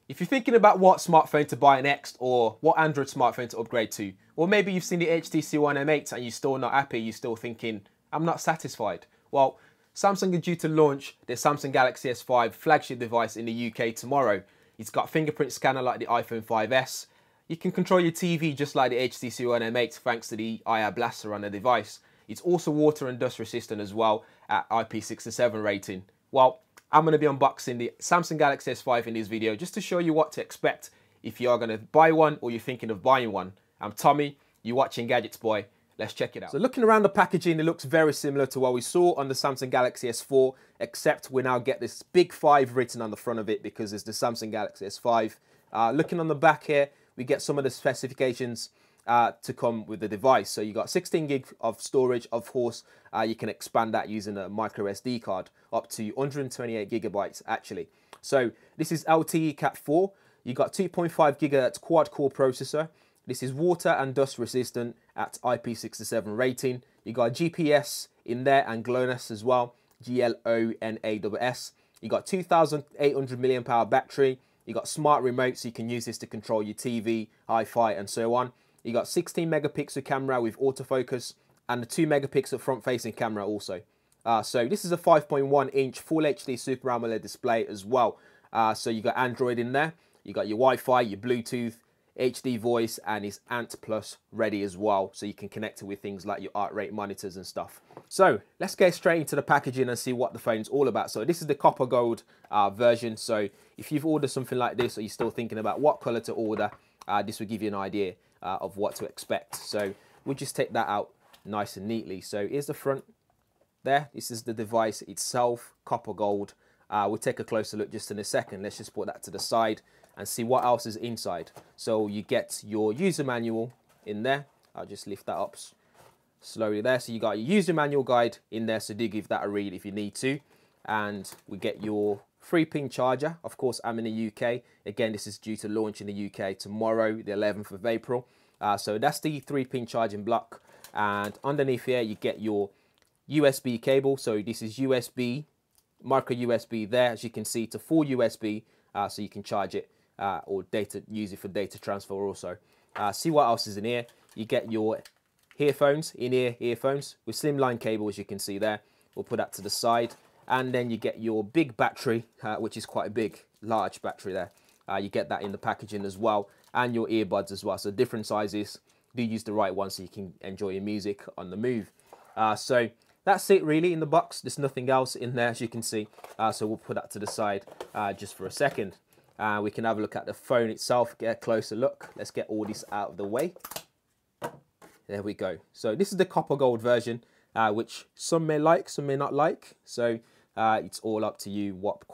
If you're thinking about what smartphone to buy next or what Android smartphone to upgrade to, or maybe you've seen the HTC One M8 and you're still not happy, you're still thinking, I'm not satisfied. Well, Samsung is due to launch their Samsung Galaxy S5 flagship device in the UK tomorrow. It's got fingerprint scanner like the iPhone 5S. You can control your TV just like the HTC One M8 thanks to the IR blaster on the device. It's also water and dust resistant as well at IP67 rating. Well, I'm going to be unboxing the Samsung Galaxy S5 in this video just to show you what to expect if you are going to buy one or you're thinking of buying one. I'm Tommy, you're watching Gadgets Boy. Let's check it out. So looking around the packaging, it looks very similar to what we saw on the Samsung Galaxy S4, except we now get this big 5 written on the front of it because it's the Samsung Galaxy S5. Looking on the back here, we get some of the specifications to come with the device. So you got 16 gig of storage. Of course, you can expand that using a micro SD card up to 128 gigabytes actually. So this is LTE Cat 4. You got 2.5 gigahertz quad core processor. This is water and dust resistant at IP67 rating. You got GPS in there and GLONASS as well, GLONASS. You got 2,800 mAh battery. You got smart remote, so you can use this to control your TV, Hi-Fi, and so on. You got 16 megapixel camera with autofocus and the 2 megapixel front-facing camera also. So this is a 5.1 inch Full HD Super AMOLED display as well. So you got Android in there. You got your Wi-Fi, your Bluetooth, HD voice, and it's Ant Plus ready as well, so you can connect it with things like your heart rate monitors and stuff. So let's get straight into the packaging and see what the phone's all about. So this is the copper gold version. So if you've ordered something like this or you're still thinking about what color to order, this will give you an idea of what to expect. So we'll just take that out nice and neatly. So here's the front there. This is the device itself, copper gold. We'll take a closer look just in a second. Let's just put that to the side and see what else is inside. So you get your user manual in there. I'll just lift that up slowly there. So you got your user manual guide in there, so do give that a read if you need to. And we get your 3-pin charger. Of course, I'm in the UK. Again, this is due to launch in the UK tomorrow, the 11th of April. So that's the 3-pin charging block. And underneath here, you get your USB cable. So this is USB, micro USB there, as you can see, to full USB, so you can charge it or use it for data transfer also. See what else is in here. You get your earphones, in-ear earphones with slimline cable, as you can see there. We'll put that to the side. And then you get your big battery, which is quite a big, large battery there. You get that in the packaging as well, and your earbuds as well. So different sizes. Do use the right one so you can enjoy your music on the move. So that's it really in the box. There's nothing else in there, as you can see. So we'll put that to the side just for a second. We can have a look at the phone itself, get a closer look. Let's get all this out of the way. There we go. So this is the copper gold version, which some may like, some may not like. So it's all up to you what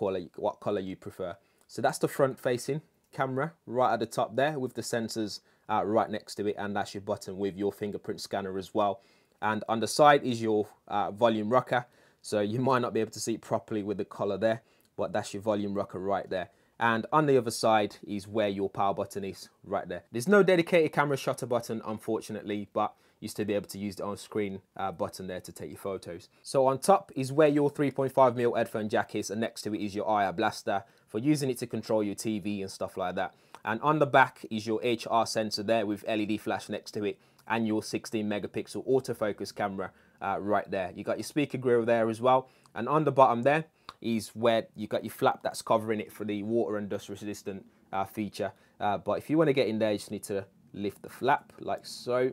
color you prefer. So that's the front facing camera right at the top there with the sensors right next to it, and that's your button with your fingerprint scanner as well. And on the side is your volume rocker. So you might not be able to see it properly with the color there, but that's your volume rocker right there. And on the other side is where your power button is, right there. There's no dedicated camera shutter button, unfortunately, but you still be able to use the on-screen button there to take your photos. So on top is where your 3.5mm headphone jack is, and next to it is your IR blaster for using it to control your TV and stuff like that. And on the back is your HR sensor there with LED flash next to it, and your 16 megapixel autofocus camera right there. You got your speaker grill there as well. And on the bottom there is where you got your flap that's covering it for the water and dust resistant feature. But if you want to get in there, you just need to lift the flap like so.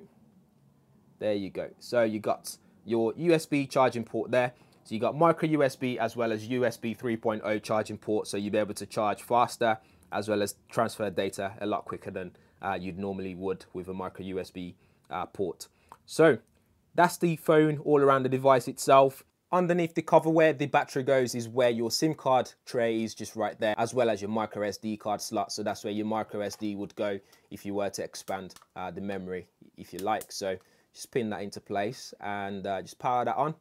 There you go. So you got your USB charging port there. So you got micro USB as well as USB 3.0 charging port. So you'll be able to charge faster as well as transfer data a lot quicker than you'd normally would with a micro USB port. So that's the phone all around the device itself. Underneath the cover where the battery goes is where your SIM card tray is, just right there, as well as your micro SD card slot. So that's where your micro SD would go if you were to expand the memory if you like. So just pin that into place and just power that on.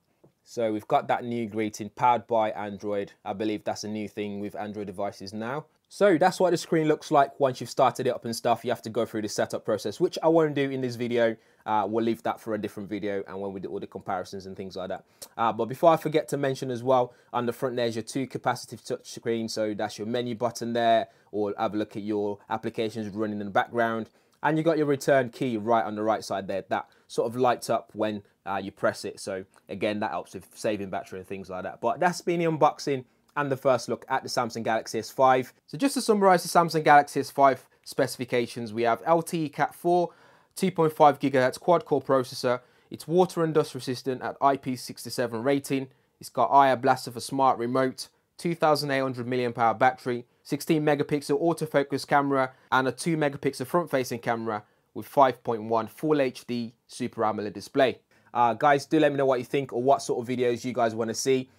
So we've got that new greeting, powered by Android. I believe that's a new thing with Android devices now. So that's what the screen looks like once you've started it up and stuff. You have to go through the setup process, which I won't do in this video. We'll leave that for a different video and when we do all the comparisons and things like that. But before I forget to mention as well, on the front there's your 2 capacitive touch screen. So that's your menu button there, or have a look at your applications running in the background. And you got your return key right on the right side there. That sort of lights up when you press it. So again, that helps with saving battery and things like that. But that's been the unboxing and the first look at the Samsung Galaxy S5. So just to summarize the Samsung Galaxy S5 specifications, we have LTE Cat 4, 2.5 GHz quad-core processor. It's water and dust resistant at IP67 rating. It's got IR Blaster for smart remote, 2,800 mAh battery, 16 megapixel autofocus camera, and a 2 megapixel front-facing camera with 5.1 Full HD Super AMOLED display. Guys, do let me know what you think or what sort of videos you guys want to see.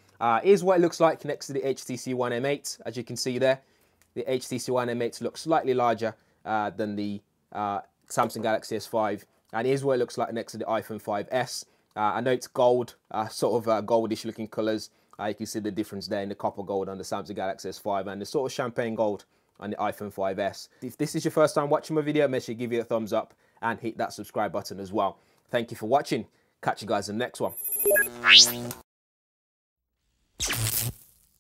Here's what it looks like next to the HTC One M8. As you can see there, the HTC One M8 looks slightly larger than the Samsung Galaxy S5. And here's what it looks like next to the iPhone 5S. I know it's gold, sort of goldish looking colours. You can see the difference there in the copper gold on the Samsung Galaxy S5 and the sort of champagne gold on the iPhone 5S. If this is your first time watching my video, make sure you give it a thumbs up and hit that subscribe button as well. Thank you for watching. Catch you guys in the next one.